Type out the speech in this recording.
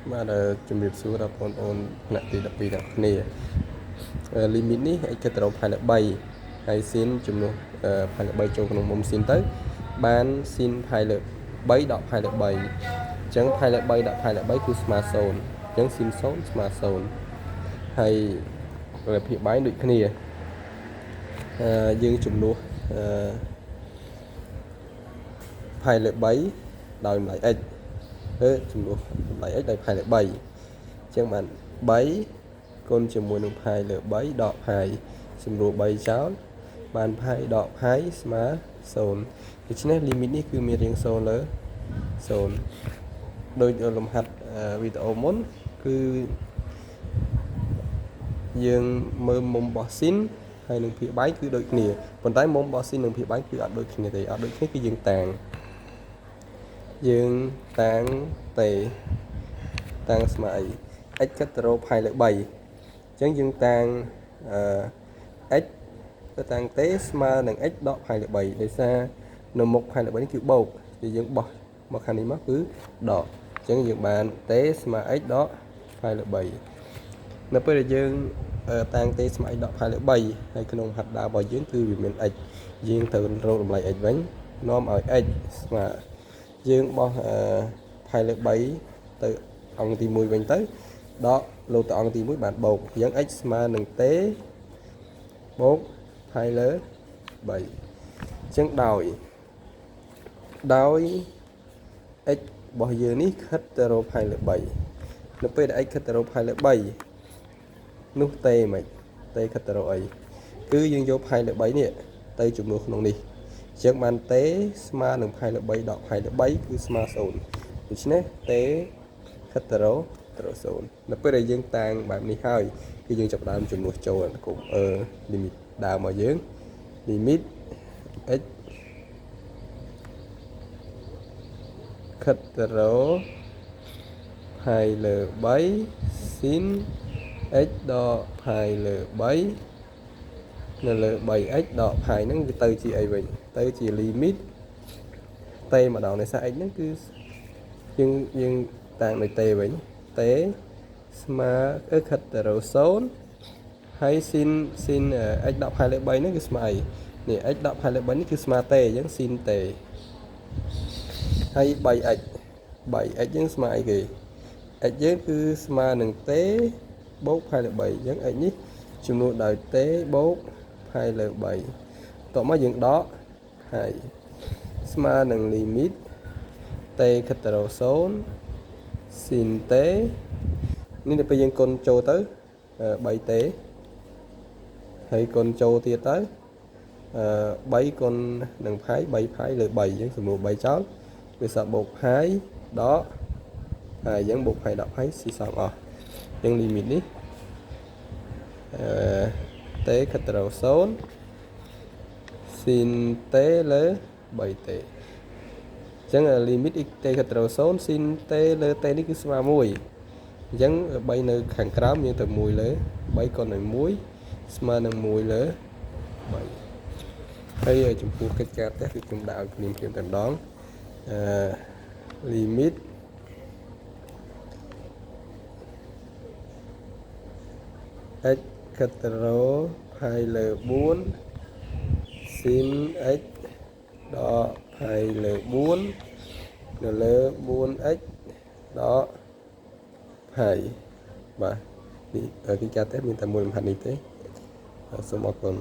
បាទជំរាបសួរដល់បងប្អូនថ្នាក់ទី12ទាំងគ្នាលីមីតនេះឯកត្រោផាយលើ3ហើយស៊ីនចំនួនផាយលើ3ចូលក្នុងមុំស៊ីនទៅបានស៊ីនផាយលើ3ដកផាយលើ3អញ្ចឹងផាយលើ3ដកផាយលើ3គឺស្មើ0អញ្ចឹងស៊ីន0ស្មើ0ហើយភាពបាយដូចគ្នាយើងចំនួនផាយលើ3ដោយម្លាយ x ចំនួនម្លាយ x ដោយផាយលើ3អញ្ចឹងបាន3គុណជាមួយនឹងផាយលើ3ដកផាយសម្រួល3ចោលបានផាយដកផាយស្មើ0ដូច្នេះលីមីតនេះគឺមានរាង0លើ0ដោយលំហាត់វីដេអូមុនគឺយើងមើលមុំរបស់ស៊ីនហើយនឹងភាគបាយគឺដូចគ្នាប៉ុន្តែមុំរបស់ស៊ីននិងភាគបាយគឺអត់ដូចគ្នាទេអត់ដូចគ្នាគឺយើងតាំងតាំងស្មើអី x គិតទៅរកផាយលើ3អញ្ចឹងយើងតាំងx ទៅតាំងទេស្មើនឹង x ដកផាយលើ3ដោយសារនៅមុខផាយលើ3នេះគឺបូកគឺយើងបោះមកខាងនេះមកគឺដកអញ្ចឹងយើងបានទេស្មើ x ដកផាយលើ3នៅពេលដែលយើងតាំងទេស្មើ x ដកផាយលើ3ហើយក្នុងហាត់ដើមរបស់យើងគឺវាមាន x យើងត្រូវរកតម្លៃ x វិញនាំឲ្យ x ស្មើយើងបោះផាយលើ3ទៅអង្គទី1វិញទៅដកលោតទៅអង្គទី1បានបូកអញ្ចឹង x ស្មើនឹងទេបូកផាយលើ3អញ្ចឹងដោយ x របស់យើងនេះខិតទៅរកផាយលើ3នៅពេលដែល x ខិតទៅរកផាយលើ3នោះទេមិនទេខិតទៅរកអីគឺយើងយកផាយលើ3នេះទៅចំនួនក្នុងនេះអញ្ចឹងបានទេស្មើនឹងផាយលើ3ដកផាយលើ3គឺស្មើ0ដូច្នេះទេខិតទៅរក0នៅពេលដែលយើងតាំងបែបនេះហើយគឺយើងចាប់ដើមចំនួនចូលគុំលីមីតដើមរបស់យើងលីមីត x ខិតទៅរកផាយលើ3ស៊ីន x ដកផាយលើ3នៅលើ 3x ដកផាយហ្នឹងវាទៅជាអីវិញទៅជាលីមីតទេម្ដងនៃសារ x ហ្នឹងគឺយើងតាំងដោយទេវិញទេស្មើខិតទៅរក0ហើយស៊ីនx ដកផាយលើ3ហ្នឹងគឺស្មើអីនេះ x ដកផាយលើ3នេះគឺស្មើទេអញ្ចឹងស៊ីនទេហើយ 3x យើងស្មើអីគេ x យើងគឺស្មើនឹងទេបូកផាយលើ3អញ្ចឹង x នេះចំនួនដោយទេបូកផាយលើ3តោះមកយើងដកហើយស្មើនឹងលីមីតទេខិតទៅរក0ស៊ីនទេនេះដល់ពេលយើងគុណចូលទៅ3ទេហើយគុណចូលទៀតទៅ3គុណនឹងផាយ3ផាយលើ3អញ្ចឹងសម្រួល3ចោលវាសល់បូកផាយដកហើយអញ្ចឹងបូកផាយដកផាយស៊ីសងអស់អញ្ចឹងលីមីតនេះទេខិតទៅរក0ស៊ីនទេលើ3ទេអញ្ចឹងលីមីតទេខិតទៅរក0ស៊ីនទេលើទេនេះគឺស្មើ1អញ្ចឹង3នៅខាងក្រោមយើងទៅ1លើ3គុណនឹង1ស្មើនឹង1លើ3ហើយចំពោះកិច្ចការផ្ទះគឺខ្ញុំដាក់ឲ្យភ្លាមតែម្ដងlimit x គិតទៅរកផាយលើ4ស៊ីន x ដកផាយលើ4នៅលើ 4x ដកផាយបាទនេះកិច្ចការផ្ទះមានតែមួយលំហាត់នេះទេសូមអរគុណ